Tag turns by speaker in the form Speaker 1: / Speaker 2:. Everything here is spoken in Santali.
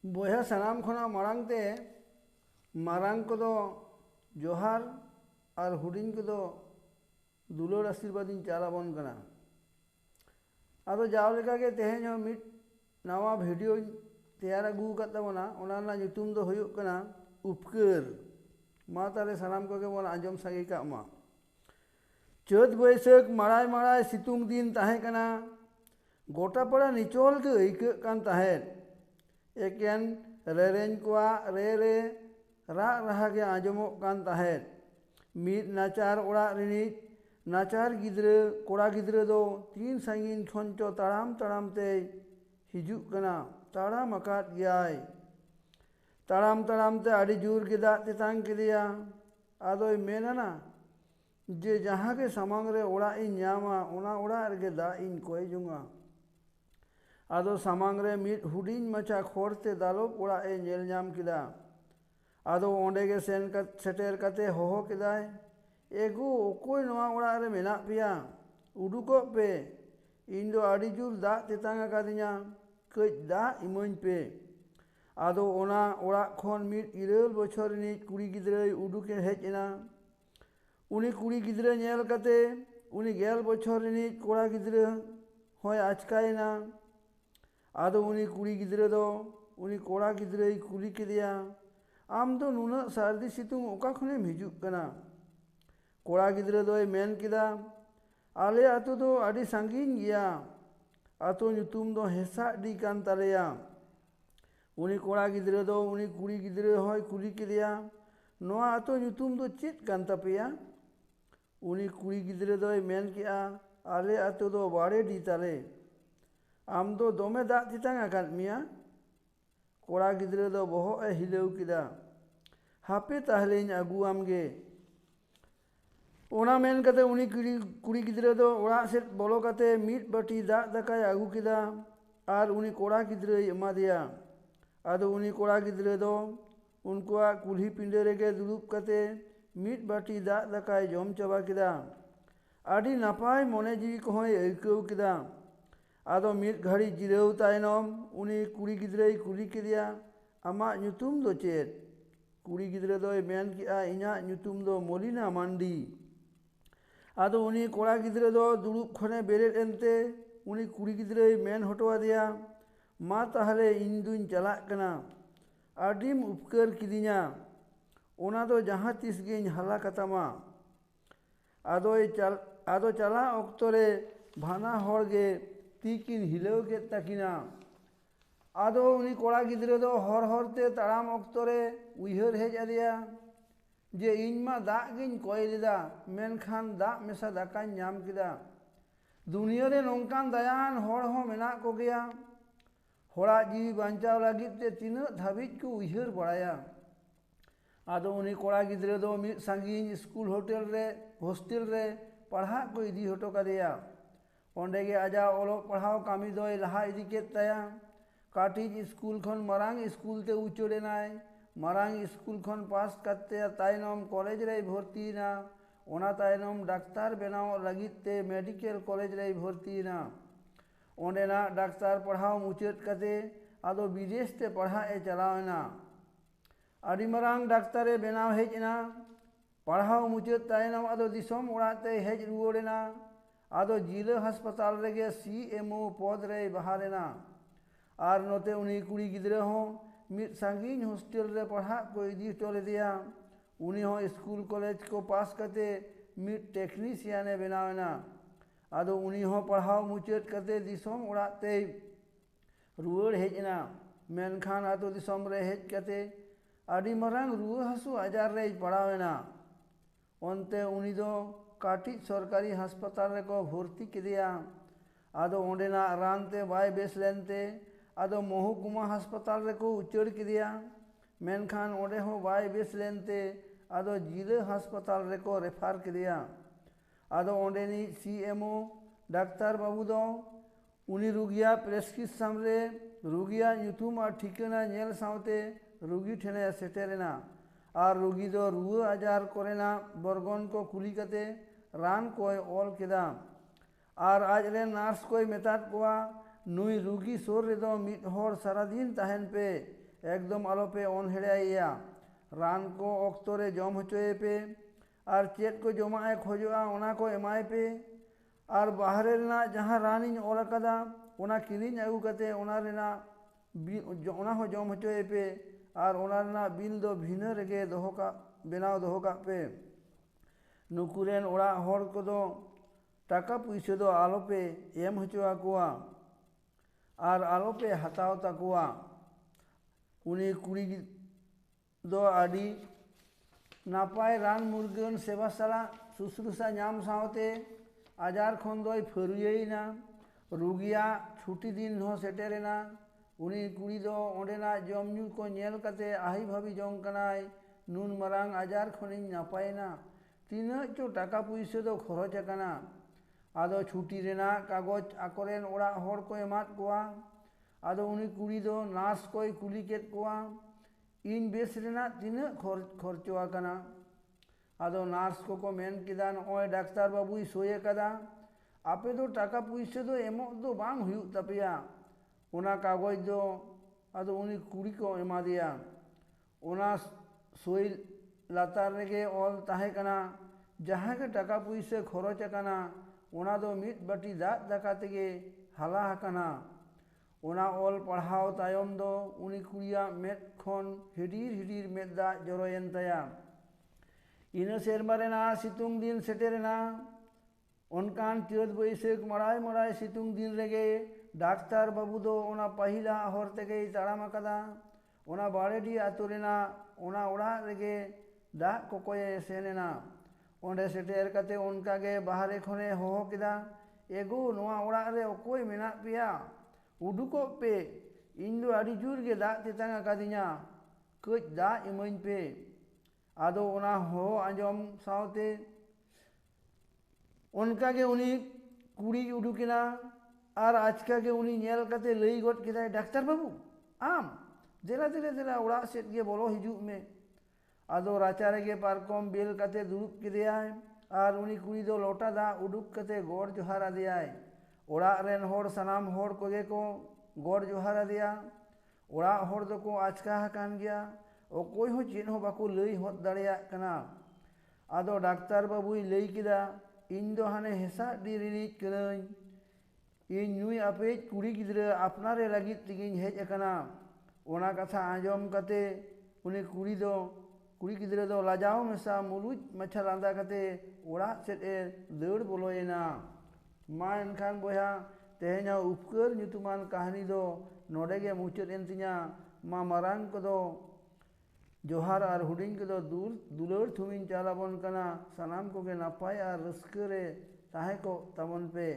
Speaker 1: बोया सानाम खना मारांगते मारांग को दो जोहार और हुडिंग को दो दुलोर आशीर्वाद चालाबन कना। आदो जाव लेका के तेहें हो मिट नवा वीडियो तैयार अगू कताबना ओना ना ᱧᱩᱛᱩᱢ दो हुयुग कना उपकर। मा ताले सानाम को के बोन आंजम सागे का मा चौथ बैसाख मड़ाई मड़ाई सितुंग दिन ताहे कना गोटा पड़ा निचोल के अइकग कान ताहे एकेन रेरें कोआ रे रे राग रहा के आंजमोग कान ताहे मिट नाचार ओड़ा रिनिज नाचार गिद्रे कोड़ा गिद्रे दो तीन सांगिन खन चो ताड़ाम ताड़ाम ते हिजुग कना ताड़ाम अकात गयाय ताड़ाम ताड़ाम ते आड़ी जोर के दाग तेतांग केदिया आदोय मेना ना जे जहाँ के सामांग रे ओड़ा इन ᱧᱟᱢᱟ ओना ओड़ा रगे दाग इन कोय जुंगा। आदो सामांग रे मिट हुडिंग मचा खोरते दालोब ओड़ा ए नेल ᱧᱟᱢ किदा। आदो ओंडे के सेटेर कते होहो किदाय एगो ओकोय नवा ओड़ा रे मेना पिया उडुको पे इन दो आड़ी जोर दाग तेतांग आकादिnya कई दाग इमाኝ पे। आदो ओना ओड़ा खन मिट 9 बछर रिनिज कुड़ी गिद्राय उडुके हेज एना उनी कुड़ी गिद्रा नेल कते उनी 10 बछर रिनिज कोड़ा गिद्रा होय आचकायना। आदो उनी कुड़ी गिद्रा दो उनी कोड़ा गिद्राय कुली केदिया आम दो नुना सार्दी सितुंग ओका खनेम हिजुग कना। कोड़ा गिद्रा दोय मेन किदा आले आतो दो आड़ी सांगिन गिया आतो ᱧᱩᱛᱩᱢ दो हेसा डी कान तालेया। उनी कोड़ा गिद्रा दो उनी कुड़ी गिद्रा होय कुली केदिया नोआ आतो ᱧᱩᱛᱩᱢ दो चेद कान तापेया। उनी कुड़ी गिद्रा दोय मेन किया आले आतो दो बाड़े डी ताले आम दो दोमे दाग तेतांग आकाद मिया। कोड़ा गिद्रा दो बोहो ए हिलेव किदा हापे ताहलेñ आगू आमगे। ओना मेन कते उनी कुड़ी गिद्रा दो ओड़ा सेट बोलो कते मिट बाटी दाग दाकाय आगू किदा आर उनी कोड़ा गिद्राय एमा दिया। आदो उनी कोड़ा गिद्रा दो उनकुआ कुल्ही पिंडे रेगे दुड़ुब कते मिट बाटी दाग दाकाय जम चाबा किदा आड़ी नापाय मने जीवी कोहय अइकव किदा। आदो मिट घड़ी जिराव तायनम उनी कुड़ी गिद्राय कुली केदिया आमा ᱧᱩᱛᱩᱢ दो चेद। कुड़ी गिद्रा दोय मेन किया इñा ᱧᱩᱛᱩᱢ दो मलिना मांडी। आदो उनी कोड़ा गिद्रा दो दुड़ुब खने बेरेद एनते उनी कुड़ी गिद्राय मेन हटवा दिया मा ताहले इन दुñ चलाग कना आडीम उपकार किदिñा ओना दो जहाँ तिस गेñ हाला कतामा। आदो चला ऑक्तो रे भाना हर गे तीकिन हिलेव केद ताकिना। आदो उनी कोड़ा गिद्रा दो हर हरते ताड़ाम ऑक्तो रे उइहार हेज आदिया जे इन मा दाग गेñ कोय लेदा मेनखान दाग मेसा दाकाñ ᱧᱟᱢ किदा। दुनिया रे नोंकान दायान हर हो मेना को गया होड़ा जीवी बांचाव लागिद ते तिना धाबिज को उइहार बड़ाया। आदो उनी कोड़ा गिद्रा दो मिट सांगिन स्कूल हॉस्टेल रे पढ़ा को इदी हटो कादेया। ओंडे गे आजा ओलो पढ़ाव कामी दोय लहा इदी केद ताया। काटिज स्कूल खन मारांग स्कूल ते उचोड़ेनाय मारांग स्कूल खन पास कते तायनम कॉलेज रे भर्तीना ओना तायनम डाक्तार बेनाव लागिद ते मेडिकल कॉलेज रे भर्तीना। ओंडेना डाक्तार पढ़ाव मुचाद कते आदो विदेश ते पढ़ा ए चलावना। आड़ी मारांग डाक्तारे बेनाव हेज एना पढ़ाव मुचाद तायनम आदो दिसोम ओड़ा ते हेज रुवाड़ेना। आदो जिला हासपाताल रेगे CMO पद रे बहालेना। आर नोते उनी कुड़ी गिद्रा हो मिट सांगिन हॉस्टेल रे पढ़ा को इदी हटो लेदिया। उनी हो स्कूल कॉलेज को पास कते मिट टेक्नीशियने बेनावना। आदो उनी हो पढ़ाव मुचाद कते दिसोम ओड़ा ते रुवाड़ हेज एना। मेनखान आतो दिसोम रे हेज कते आड़ी मारांग रुवा हासु आजार रे पड़ावेना। ओनते उनी दो काटिज सरकारी हासपाताल रे को भर्ती केदिया। आदो ओंडेना रान ते बाय बेस लेनते आदो महकुमा हासपाताल रे को उचाड़ केदिया। मेनखान ओंडे हो बाय बेस लेनते आदो जिला हासपाताल रे को रेफार केदिया। आदो ओंडेनी CMO डाक्तार बाबू दो उनी रुगिया प्रेसक्रिप्शन रे रुगिया ᱧᱩᱛᱩᱢ आर ठिकाना नेल सावते रुगी ठेने सेटेरेना। आर रुगी दो रुआ आजार कोरेना बरगन को कुली कते रान कोय ऑल केदा। आर आज रे नार्स कोय मेताद कोआ नुई रुगी सोर रे दो मिट हर सारा दिन ताहेन पे एकदम आलोपे अनहेड़ाइया रान को ऑक्तो रे जम होचोए पे और चेत को जमाए खोजोआ ओना को एमाय पे और बाहरे रेना जहाँ रानी ओल अकादा ओना किरिंग आगू कते ओना रेना ओना हो जम होचोए पे और ओना रेना बिल दो भिना रेगे दोहो का बेनाव दोहो का पे नुकुरेन ओड़ा होड़ को दो टाका पुइसे दो आलोपे एम होचोआ कुआ और आलोपे हताव ताकुआ उनी कुड़ी दो आदि नापाय रान मुर्गन सेवा साला शुश्रूषा नाम सावते आजार खन दोय फरुयेना रुगिया छुट्टी दिन हो सेटेरेना उनी कुड़ी दो ओंडेना जमन्यू को नेल कते आही भाभी जोंग कनाय नून मरांग आजार खनिन नापायना तीना चो टाका पुइसे दो खरच अकाना आदो छुट्टी रेना कागज आकोरेन ओड़ा होड़ को एमात कोआ आदो उनी कुड़ी दो नार्स कोई कुली केत कोआ इन बेस रेना तीना खर्चो आकाना आदो नार्स को मेन किदा नय डाक्तार बाबुई सोये कदा आपे दो टाका पुइसे दो एमो दो बांग हुयुग तापेया ओना कागज दो आदो उनी कुड़ी को एमा दिया ओना सोई लातार रेगे ऑल ताहे कना जहाँ के टाका पुइसे खरच अकाना ओना दो मिट बाटी दाग दाका तेगे हाला हाकाना ओना ऑल पढ़ाओ तायम दो उनी कुड़िया मेद खन हिडीर हिडीर मेद दाग जरोयन ताया इना सेरमा रेना सितुंग दिन सेटेरेना ओनकान चौथ बैसाख मड़ाई मड़ाई सितुंग दिन रेगे डाक्तार बाबू दो ओना पहिला हर तेगे ताड़ाम अकादा ओना बाड़ेडी आतु रेना ओना ओड़ा रेगे दाग कोकोये सेनेना ओंडे सेटेर कते उनका गे बाहरे खने होहो किदा एगो नोआ ओड़ा रे ओकोय मेना पेया उडुको पे इन दो आड़ी जुर गे दाग तेतांग अकादिया कच दाग इमाइन पे आदो ओना हो आंजम सावते उनका के उनी कुड़ी उडुकिना और आजका के उनी नेल कते लई गट किदा डाक्तार बाबू आम देला देला देला ओड़ा सेट गे बोलो हिजुग में आदो राचारे गे पारकम बेल कते दुरुब किदेयाय और उनी कुड़ी दो लोटा दा उडुक कते गोड़ जोहारा दियाय ओड़ा रेन होड़ सनाम होड़ कोगे को गोड़ जोहारा दिया ओड़ा होड़ दो को आचका हाकान गया ओकोय हो चेन हो बाको लई होत दाड़ेया कना आदो डाक्तार बाबुई लई किदा इन दो हाने हेसा डिरिनी कनाई इन नुई आपे कुड़ी गिद्रा अपनारे लगी तिगिन हेज अकाना ओना कथा आंजम कते उनी कुड़ी गिद्रा दो लाजाओ मेसा मुलुज मच्छा लांदा कते ओड़ा सेट ए दौड़ बोलोयना मा एनखान बया तेहेना उपकर ᱧᱩᱛᱩᱢᱟᱱ कहानी दो नोडे गे मुचाद एन तिᱧा मा मारांग को दो जोहार और हुडिंग को दो दुलर थुमिन चालाबन कना सनाम को गे नापाय और रस्के रे ताहे को तमन पे।